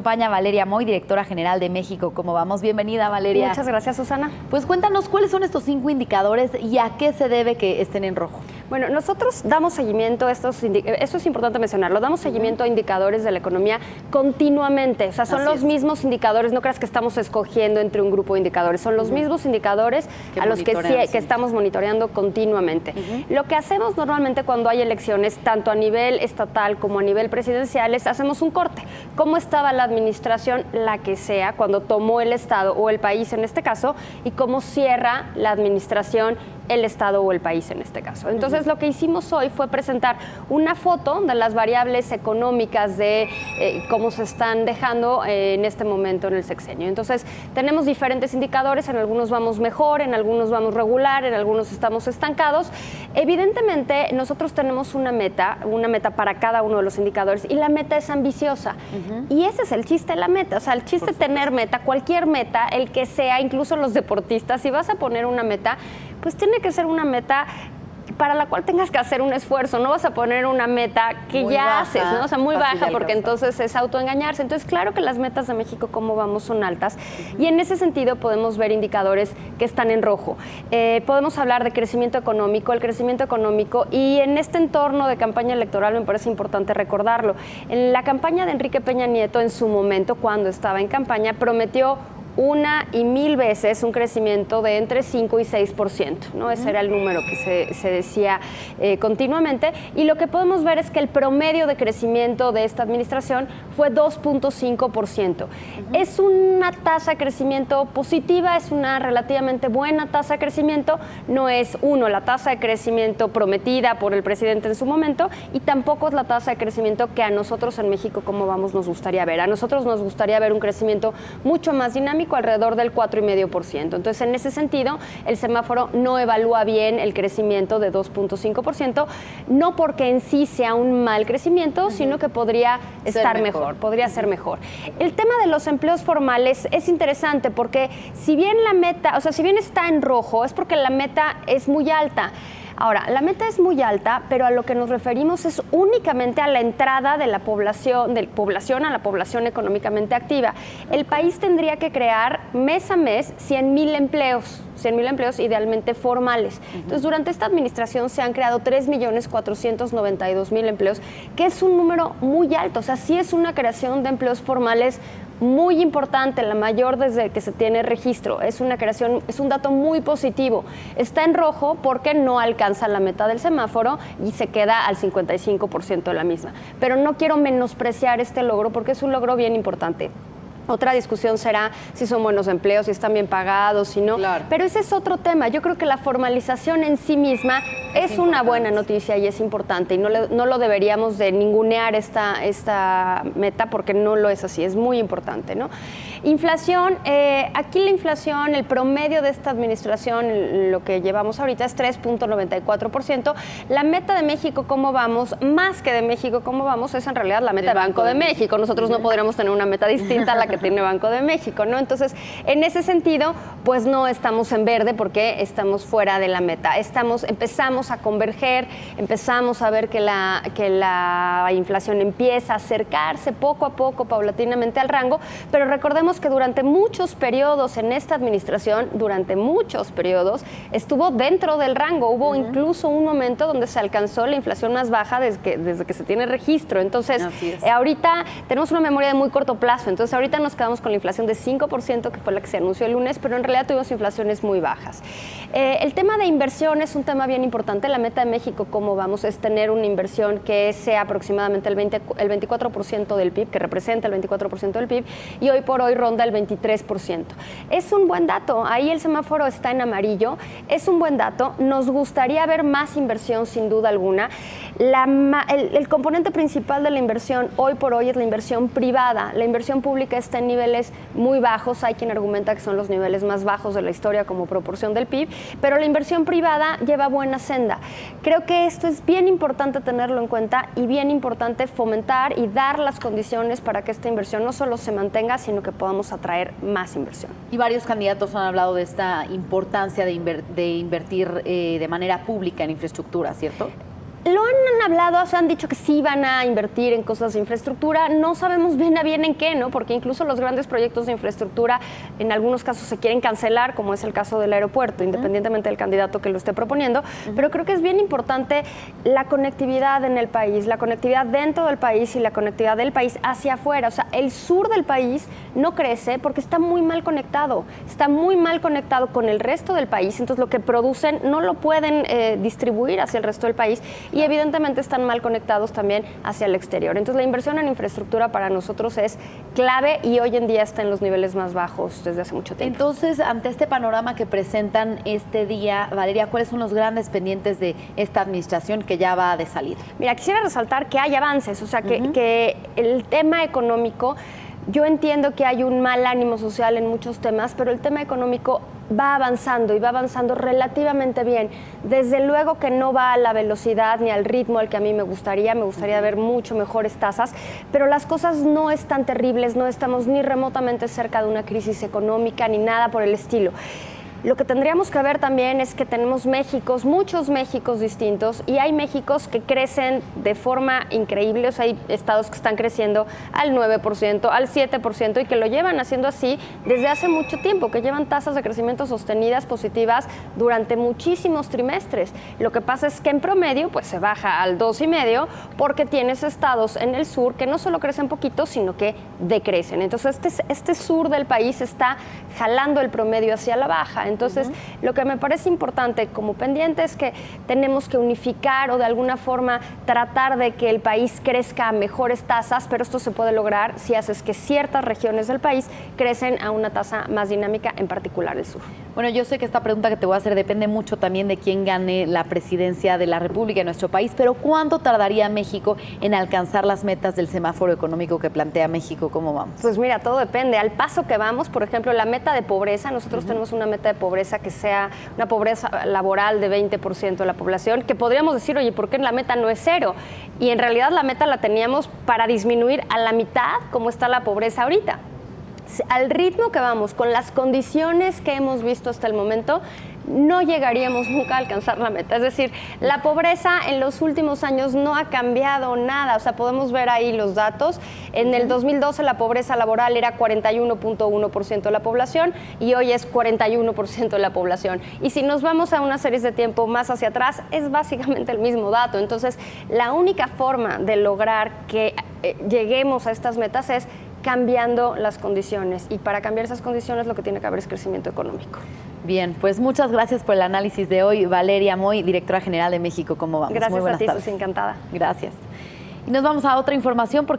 Acompaña Valeria Moy, directora general de México. ¿Cómo vamos? Bienvenida, Valeria. Muchas gracias, Susana. Pues cuéntanos cuáles son estos 5 indicadores y a qué se debe que estén en rojo. Bueno, nosotros damos seguimiento, esto es importante mencionarlo, damos seguimiento a indicadores de la economía continuamente. O sea, son los mismos indicadores, no creas que estamos escogiendo entre un grupo de indicadores, son los mismos indicadores a los que estamos monitoreando continuamente. Lo que hacemos normalmente cuando hay elecciones, tanto a nivel estatal como a nivel presidencial, es hacemos un corte. ¿Cómo estaba la administración, la que sea, cuando tomó el Estado o el país en este caso, y cómo cierra la administración, el Estado o el país en este caso? Entonces, lo que hicimos hoy fue presentar una foto de las variables económicas de cómo se están dejando en este momento en el sexenio. Entonces, tenemos diferentes indicadores, en algunos vamos mejor, en algunos vamos regular, en algunos estamos estancados. Evidentemente, nosotros tenemos una meta para cada uno de los indicadores, y la meta es ambiciosa. Y ese es el chiste de la meta. O sea, el chiste es tener meta, cualquier meta, el que sea, incluso los deportistas, si vas a poner una meta, pues tiene que ser una meta para la cual tengas que hacer un esfuerzo. No vas a poner una meta que muy ya baja, haces, ¿no? O sea, muy baja, porque entonces es autoengañarse. Entonces, claro que las metas de México, como vamos, son altas. Y en ese sentido podemos ver indicadores que están en rojo. Podemos hablar de crecimiento económico, el crecimiento económico, y en este entorno de campaña electoral me parece importante recordarlo. En la campaña de Enrique Peña Nieto, en su momento, cuando estaba en campaña, prometió 1 y 1000 veces un crecimiento de entre 5 y 6%, ¿no? Ese era el número que se decía continuamente, y lo que podemos ver es que el promedio de crecimiento de esta administración fue 2.5%. Es una tasa de crecimiento positiva, es una relativamente buena tasa de crecimiento, no es la tasa de crecimiento prometida por el presidente en su momento, y tampoco es la tasa de crecimiento que a nosotros en México, como vamos, nos gustaría ver. A nosotros nos gustaría ver un crecimiento mucho más dinámico, alrededor del 4,5%. Entonces, en ese sentido, el semáforo no evalúa bien el crecimiento de 2.5%, no porque en sí sea un mal crecimiento, sino que podría estar mejor, podría ser mejor. El tema de los empleos formales es interesante, porque si bien la meta, o sea, si bien está en rojo, es porque la meta es muy alta. Ahora, la meta es muy alta, pero a lo que nos referimos es únicamente a la entrada de la población, a la población económicamente activa. El país tendría que crear mes a mes 100,000 empleos. 100,000 empleos idealmente formales. Entonces, durante esta administración se han creado 3,492,000 empleos, que es un número muy alto. O sea, sí es una creación de empleos formales muy importante, la mayor desde que se tiene registro. Es una creación, es un dato muy positivo. Está en rojo porque no alcanza la meta del semáforo y se queda al 55% de la misma. Pero no quiero menospreciar este logro, porque es un logro bien importante. Otra discusión será si son buenos empleos, si están bien pagados, si no. Claro. Pero ese es otro tema. Yo creo que la formalización en sí misma es una buena noticia y es importante. Y no lo deberíamos de ningunear esta meta, porque no lo es así. Es muy importante, ¿no? Inflación. Aquí la inflación, el promedio de esta administración, lo que llevamos ahorita, es 3.94%. La meta de México, ¿cómo vamos? Más que de México, ¿cómo vamos? Es en realidad la meta de Banco de México. Nosotros no podríamos tener una meta distinta a la que tiene Banco de México, ¿no? Entonces, en ese sentido, pues no estamos en verde porque estamos fuera de la meta. Empezamos a converger, empezamos a ver que la inflación empieza a acercarse poco a poco, paulatinamente al rango, pero recordemos que durante muchos periodos en esta administración, estuvo dentro del rango. Hubo incluso un momento donde se alcanzó la inflación más baja desde que se tiene registro. Entonces, ahorita tenemos una memoria de muy corto plazo. Entonces, ahorita nos quedamos con la inflación de 5%, que fue la que se anunció el lunes, pero en realidad tuvimos inflaciones muy bajas. El tema de inversión es un tema bien importante. La meta de México, como vamos, es tener una inversión que sea aproximadamente el 24% del PIB, que representa el 24% del PIB, y hoy por hoy ronda el 23%. Es un buen dato. Ahí el semáforo está en amarillo. Es un buen dato. Nos gustaría ver más inversión, sin duda alguna. El componente principal de la inversión hoy por hoy es la inversión privada. La inversión pública está en niveles muy bajos. Hay quien argumenta que son los niveles más bajos de la historia como proporción del PIB, pero la inversión privada lleva buena senda. Creo que esto es bien importante tenerlo en cuenta y bien importante fomentar y dar las condiciones para que esta inversión no solo se mantenga, sino que podamos atraer más inversión. Y varios candidatos han hablado de esta importancia de invertir de manera pública en infraestructura, ¿cierto? Lo han hablado, o sea, han dicho que sí van a invertir en cosas de infraestructura, no sabemos bien a bien en qué, ¿no? Porque incluso los grandes proyectos de infraestructura en algunos casos se quieren cancelar, como es el caso del aeropuerto, independientemente del candidato que lo esté proponiendo, pero creo que es bien importante la conectividad en el país, la conectividad dentro del país y la conectividad del país hacia afuera. O sea, el sur del país no crece porque está muy mal conectado con el resto del país, entonces lo que producen no lo pueden distribuir hacia el resto del país y evidentemente están mal conectados también hacia el exterior. Entonces la inversión en infraestructura para nosotros es clave y hoy en día está en los niveles más bajos desde hace mucho tiempo. Entonces, ante este panorama que presentan este día, Valeria, ¿cuáles son los grandes pendientes de esta administración que ya va de salida? Mira, quisiera resaltar que hay avances, o sea, que el tema económico, yo entiendo que hay un mal ánimo social en muchos temas, pero el tema económico va avanzando y va avanzando relativamente bien. Desde luego que no va a la velocidad ni al ritmo al que a mí me gustaría ver mucho mejores tasas, pero las cosas no están terribles, no estamos ni remotamente cerca de una crisis económica ni nada por el estilo. Lo que tendríamos que ver también es que tenemos Méxicos, muchos Méxicos distintos, y hay Méxicos que crecen de forma increíble. O sea, hay estados que están creciendo al 9%, al 7%, y que lo llevan haciendo así desde hace mucho tiempo, que llevan tasas de crecimiento sostenidas positivas durante muchísimos trimestres. Lo que pasa es que en promedio pues se baja al 2,5%, porque tienes estados en el sur que no solo crecen poquito, sino que decrecen. Entonces este sur del país está jalando el promedio hacia la baja. Entonces, lo que me parece importante como pendiente es que tenemos que unificar o de alguna forma tratar de que el país crezca a mejores tasas, pero esto se puede lograr si haces que ciertas regiones del país crecen a una tasa más dinámica, en particular el sur. Bueno, yo sé que esta pregunta que te voy a hacer depende mucho también de quién gane la presidencia de la República en nuestro país, pero ¿cuánto tardaría México en alcanzar las metas del semáforo económico que plantea México? ¿Cómo vamos? Pues mira, todo depende. Al paso que vamos, por ejemplo, la meta de pobreza, nosotros tenemos una meta de pobreza que sea una pobreza laboral de 20% de la población, que podríamos decir, oye, ¿por qué la meta no es 0? Y en realidad la meta la teníamos para disminuir a la mitad como está la pobreza ahorita. Al ritmo que vamos, con las condiciones que hemos visto hasta el momento, no llegaríamos nunca a alcanzar la meta. Es decir, la pobreza en los últimos años no ha cambiado nada. O sea, podemos ver ahí los datos. En el 2012 la pobreza laboral era 41.1% de la población y hoy es 41% de la población. Y si nos vamos a una serie de tiempo más hacia atrás, es básicamente el mismo dato. Entonces, la única forma de lograr que lleguemos a estas metas es cambiando las condiciones, y para cambiar esas condiciones lo que tiene que haber es crecimiento económico. Bien, pues muchas gracias por el análisis de hoy, Valeria Moy, directora general de México. ¿Cómo vamos? Gracias Muy buenas a ti, tardes. Susi, encantada. Gracias. Y nos vamos a otra información porque